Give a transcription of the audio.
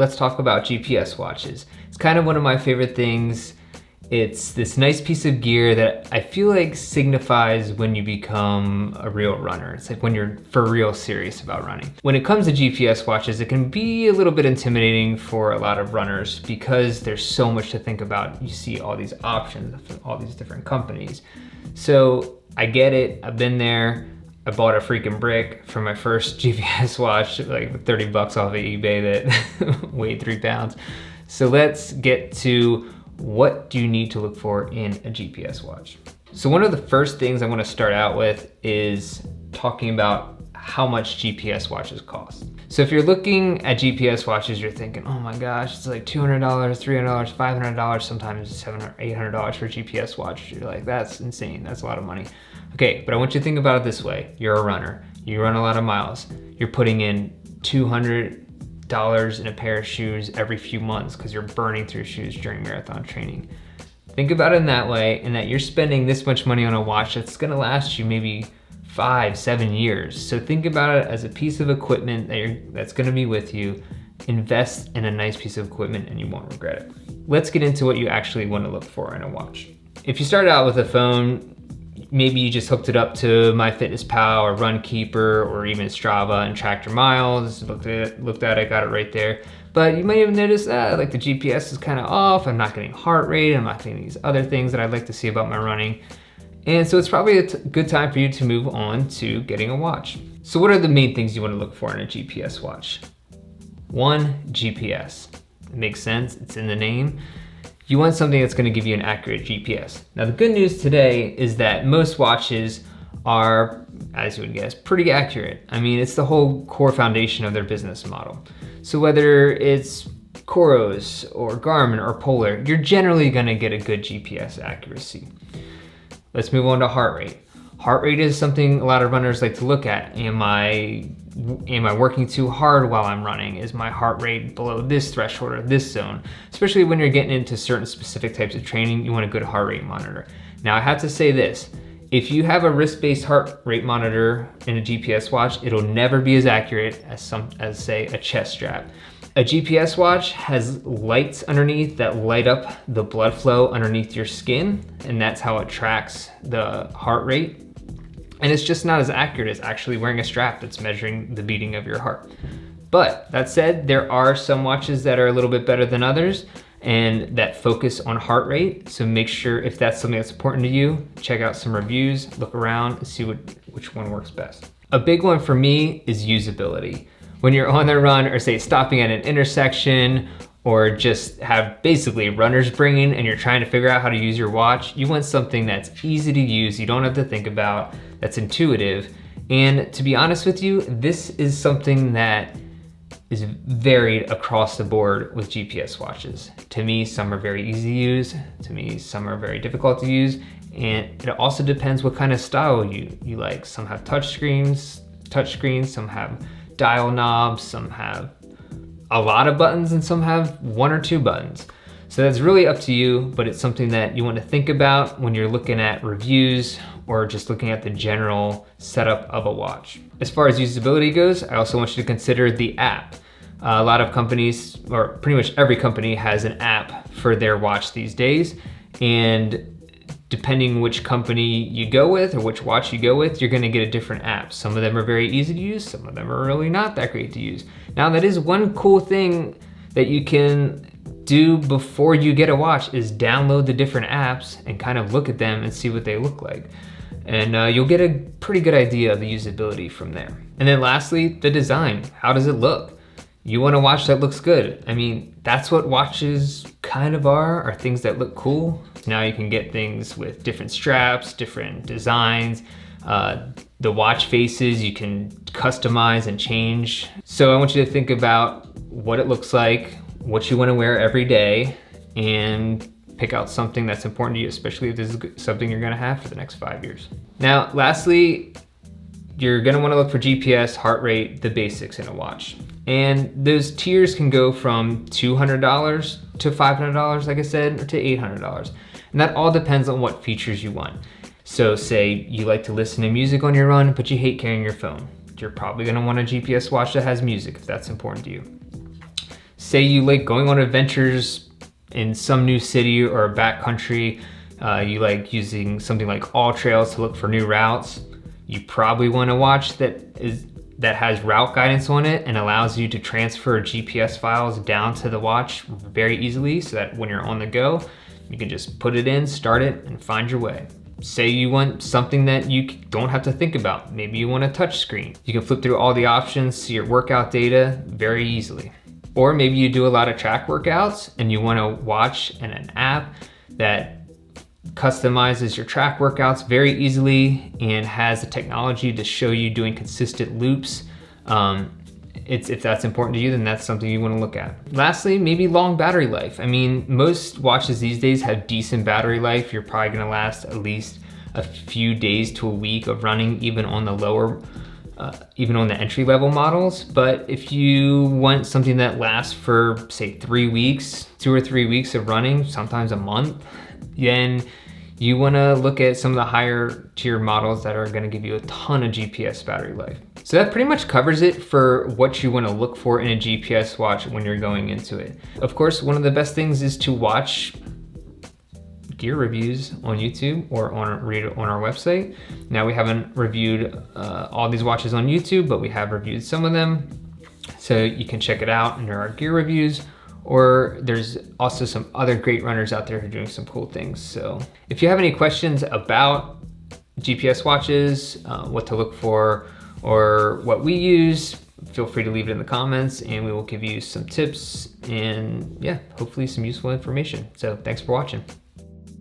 let's talk about GPS watches. It's kind of one of my favorite things. It's this nice piece of gear that I feel like signifies when you become a real runner. It's like when you're for real serious about running. When it comes to GPS watches, it can be a little bit intimidating for a lot of runners because there's so much to think about. You see all these options from all these different companies. So I get it, I've been there. I bought a freaking brick for my first GPS watch, like 30 bucks off of eBay that weighed 3 pounds. So let's get to what do you need to look for in a GPS watch. So one of the first things I want to start out with is talking about how much GPS watches cost. So if you're looking at GPS watches, you're thinking, oh my gosh, it's like $200, $300, $500, sometimes $700 or $800 for a GPS watch. You're like, that's insane, that's a lot of money. Okay, but I want you to think about it this way. You're a runner, you run a lot of miles. You're putting in $200 in a pair of shoes every few months because you're burning through shoes during marathon training. Think about it in that way, and that you're spending this much money on a watch that's gonna last you maybe 5-7 years. So think about it as a piece of equipment that's gonna be with you. Invest in a nice piece of equipment and you won't regret it. Let's get into what you actually wanna look for in a watch. If you started out with a phone, maybe you just hooked it up to MyFitnessPal or Runkeeper or even Strava and tracked your miles, looked at it, got it right there. But you might have noticed that like the GPS is kind of off, I'm not getting heart rate, I'm not getting these other things that I'd like to see about my running. And so it's probably a good time for you to move on to getting a watch. So what are the main things you want to look for in a GPS watch? 1, GPS. It makes sense, it's in the name. You want something that's going to give you an accurate GPS. Now the good news today is that most watches are, as you would guess, pretty accurate. I mean, it's the whole core foundation of their business model. So whether it's Coros or Garmin or Polar, you're generally going to get a good GPS accuracy. Let's move on to heart rate. Heart rate is something a lot of runners like to look at. Am I working too hard while I'm running? Is my heart rate below this threshold or this zone? Especially when you're getting into certain specific types of training, you want a good heart rate monitor. Now I have to say this, if you have a wrist-based heart rate monitor in a GPS watch, it'll never be as accurate as say a chest strap. A GPS watch has lights underneath that light up the blood flow underneath your skin, and that's how it tracks the heart rate. And it's just not as accurate as actually wearing a strap that's measuring the beating of your heart. But that said, there are some watches that are a little bit better than others and that focus on heart rate. So make sure if that's something that's important to you, check out some reviews, look around and see which one works best. A big one for me is usability. When you're on the run or say stopping at an intersection or just have basically runner's brain and you're trying to figure out how to use your watch, you want something that's easy to use, you don't have to think about, that's intuitive. And to be honest with you, this is something that is varied across the board with GPS watches. To me, some are very easy to use. To me, some are very difficult to use. And it also depends what kind of style you like. Some have touch screens, some have dial knobs, some have a lot of buttons, and some have 1 or 2 buttons. So that's really up to you, but it's something that you want to think about when you're looking at reviews or just looking at the general setup of a watch. As far as usability goes, I also want you to consider the app. A lot of companies, or pretty much every company, has an app for their watch these days. And depending which company you go with or which watch you go with, you're gonna get a different app. Some of them are very easy to use, some of them are really not that great to use. Now that is one cool thing that you can do before you get a watch is download the different apps and kind of look at them and see what they look like. And you'll get a pretty good idea of the usability from there. And then lastly, the design. How does it look? You want a watch that looks good. I mean, that's what watches kind of are things that look cool. Now you can get things with different straps, different designs, the watch faces you can customize and change. So I want you to think about what it looks like, what you want to wear every day, and pick out something that's important to you, especially if this is something you're gonna have for the next 5 years. Now, lastly, you're gonna wanna look for GPS, heart rate, the basics in a watch. And those tiers can go from $200 to $500, like I said, or to $800. And that all depends on what features you want. So say you like to listen to music on your run, but you hate carrying your phone. You're probably gonna want a GPS watch that has music if that's important to you. Say you like going on adventures in some new city or a backcountry, you like using something like All Trails to look for new routes. You probably want to watch that has route guidance on it and allows you to transfer GPS files down to the watch very easily, so that when you're on the go, you can just put it in, start it, and find your way. Say you want something that you don't have to think about. Maybe you want a touch screen. You can flip through all the options, see your workout data very easily. Or maybe you do a lot of track workouts and you want to watch in an app that customizes your track workouts very easily and has the technology to show you doing consistent loops. If that's important to you, then that's something you want to look at. Lastly, maybe long battery life. I mean, most watches these days have decent battery life. You're probably going to last at least a few days to a week of running, even on the entry level models. But if you want something that lasts for say 3 weeks, 2 or 3 weeks of running, sometimes a month, then you want to look at some of the higher tier models that are going to give you a ton of GPS battery life. So that pretty much covers it for what you want to look for in a GPS watch when you're going into it. Of course, one of the best things is to watch gear reviews on YouTube or read it on our website. Now, we haven't reviewed all these watches on YouTube, but we have reviewed some of them. So you can check it out under our gear reviews, or there's also some other great runners out there who are doing some cool things. So if you have any questions about GPS watches, what to look for, or what we use, feel free to leave it in the comments and we will give you some tips and yeah, hopefully some useful information. So thanks for watching.